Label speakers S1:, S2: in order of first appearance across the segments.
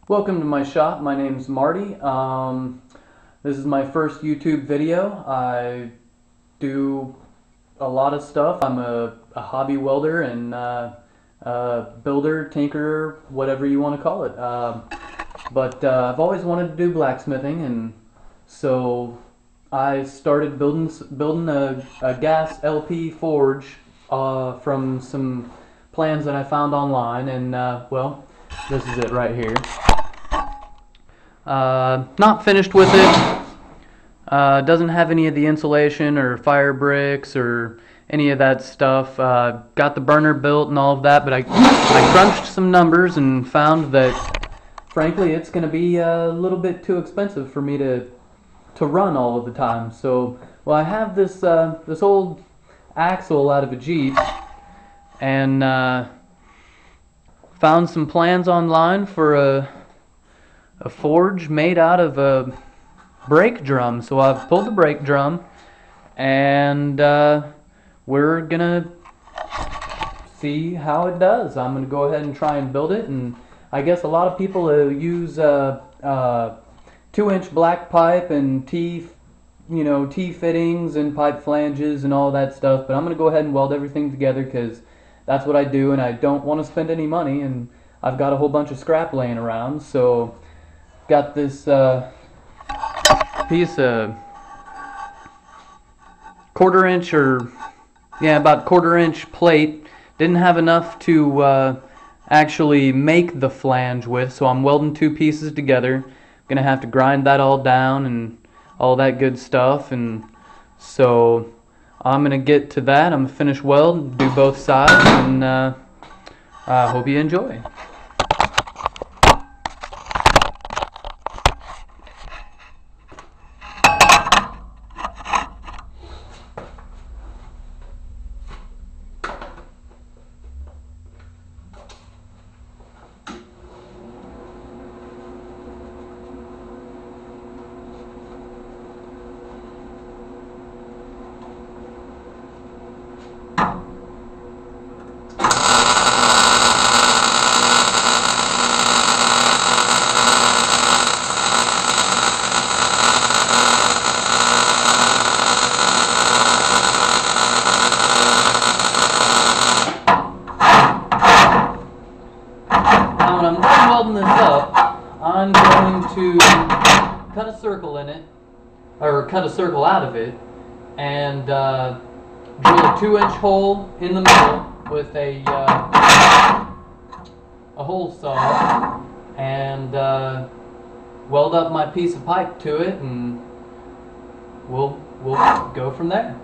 S1: Welcome to my shop. My name's Marty. This is my first YouTube video. I do a lot of stuff. I'm a hobby welder and builder, tinkerer, whatever you want to call it. But I've always wanted to do blacksmithing, and so I started building a gas LP forge from some plans that I found online, and well, this is it right here. Not finished with it. Doesn't have any of the insulation or fire bricks or any of that stuff. Got the burner built and all of that, but I crunched some numbers and found that, frankly, it's going to be a little bit too expensive for me to run all of the time. So, well, I have this this old axle out of a Jeep, and found some plans online for a forge made out of a brake drum. So I've pulled the brake drum, and we're gonna see how it does. I'm gonna go ahead and try and build it, and I guess a lot of people use 2-inch black pipe and T fittings and pipe flanges and all that stuff, but I'm gonna go ahead and weld everything together because that's what I do, and I don't want to spend any money, and I've got a whole bunch of scrap laying around. So got this piece of quarter-inch, or yeah, about quarter-inch plate. Didn't have enough to actually make the flange with, so I'm welding two pieces together. Gonna have to grind that all down and all that good stuff, and so I'm gonna get to that. I'm gonna finish weld, do both sides, and I hope you enjoy. When I'm done welding this up, I'm going to cut a circle in it, or cut a circle out of it, and drill a 2-inch hole in the middle with a hole saw, and weld up my piece of pipe to it, and we'll go from there.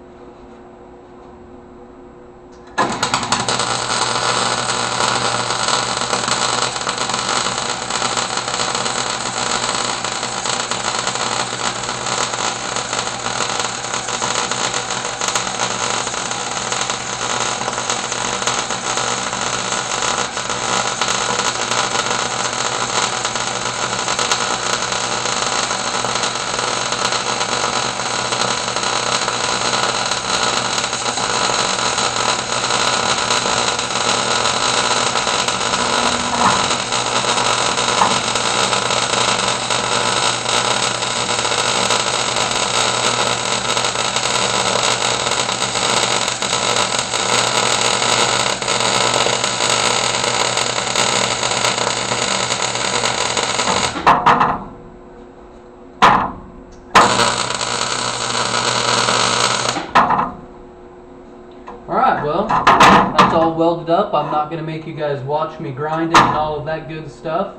S1: Alright, well, that's all welded up. I'm not going to make you guys watch me grind it and all of that good stuff.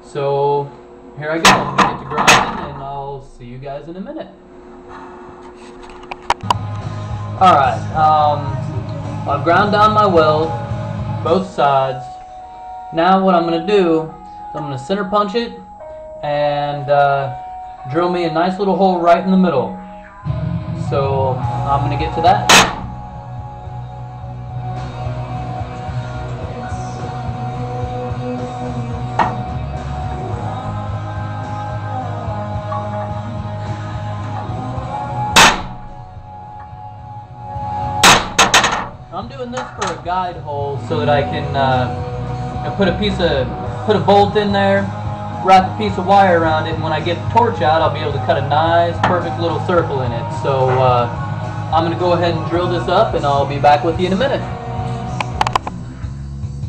S1: So, here I go. I'm going to get to grinding, and I'll see you guys in a minute. Alright, I've ground down my weld, both sides. Now what I'm going to do is I'm going to center punch it and drill me a nice little hole right in the middle. So I'm going to get to that. I'm doing this for a guide hole so that I can I put a bolt in there, wrap a piece of wire around it, and when I get the torch out, I'll be able to cut a nice, perfect little circle in it. So I'm going to go ahead and drill this up, and I'll be back with you in a minute.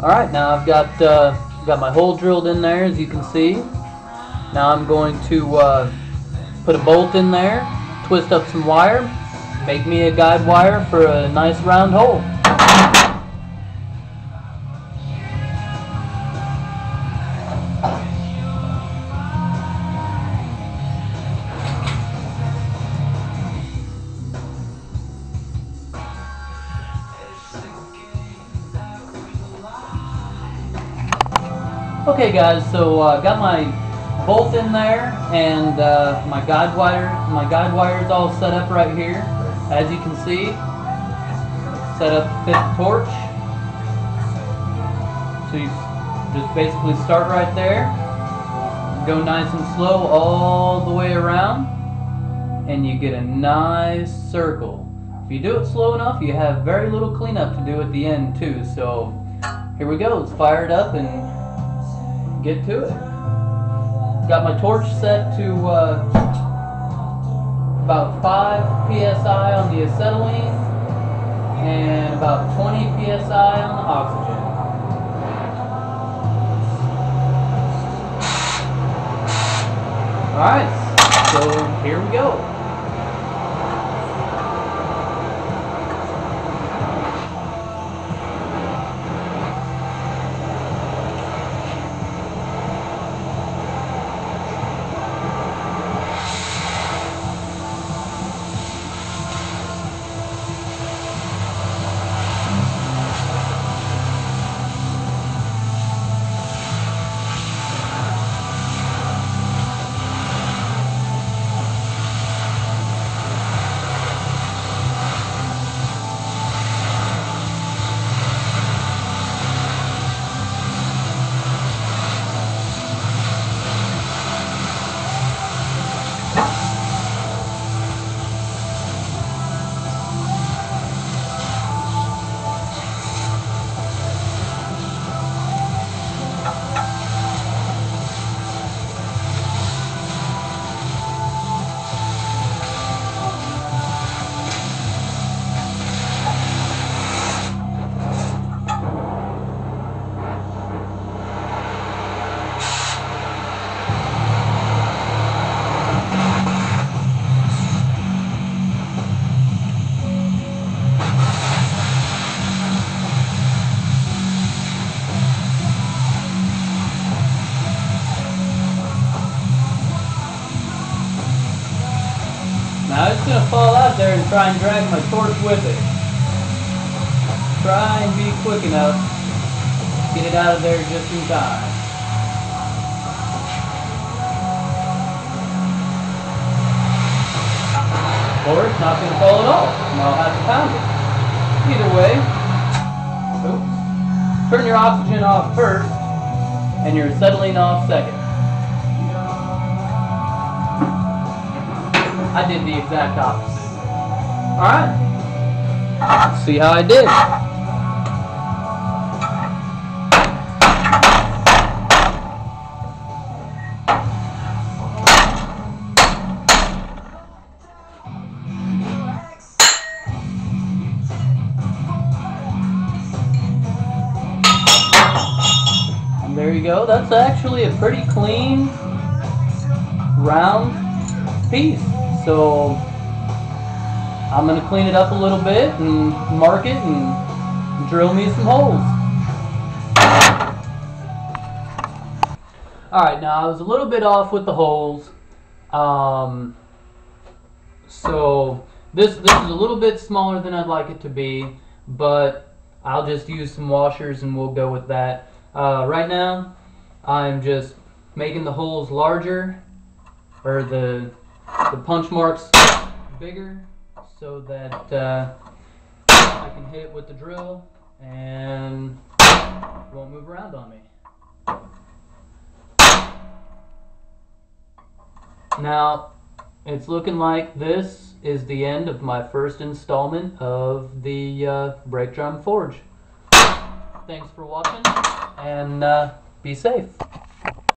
S1: Alright, now I've got my hole drilled in there, as you can see. Now I'm going to put a bolt in there, twist up some wire, make me a guide wire for a nice round hole. Okay guys, so got my bolt in there and my guide wire is all set up right here. As you can see, set up to fit the torch. So you just basically start right there, go nice and slow all the way around, and you get a nice circle. If you do it slow enough, you have very little cleanup to do at the end too. So here we go, let's fire it up and get to it. Got my torch set to about 5 psi on the acetylene and about 20 psi on the oxygen. Alright, so here we go. Now it's going to fall out there and try and drag my torch with it. Try and be quick enough. Get it out of there just in time. Or it's not going to fall at all, and I'll have to pound it. Either way, oops, turn your oxygen off first, and your acetylene off second. I did the exact opposite. Alright, let's see how I did. And there you go, that's actually a pretty clean, round piece. So I'm going to clean it up a little bit and mark it and drill me some holes. Alright, now I was a little bit off with the holes. So this is a little bit smaller than I'd like it to be, but I'll just use some washers and we'll go with that. Right now I'm just making the holes larger, or the punch marks bigger, so that I can hit it with the drill and it won't move around on me. Now it's looking like this is the end of my first installment of the brake drum forge. Thanks for watching, and be safe.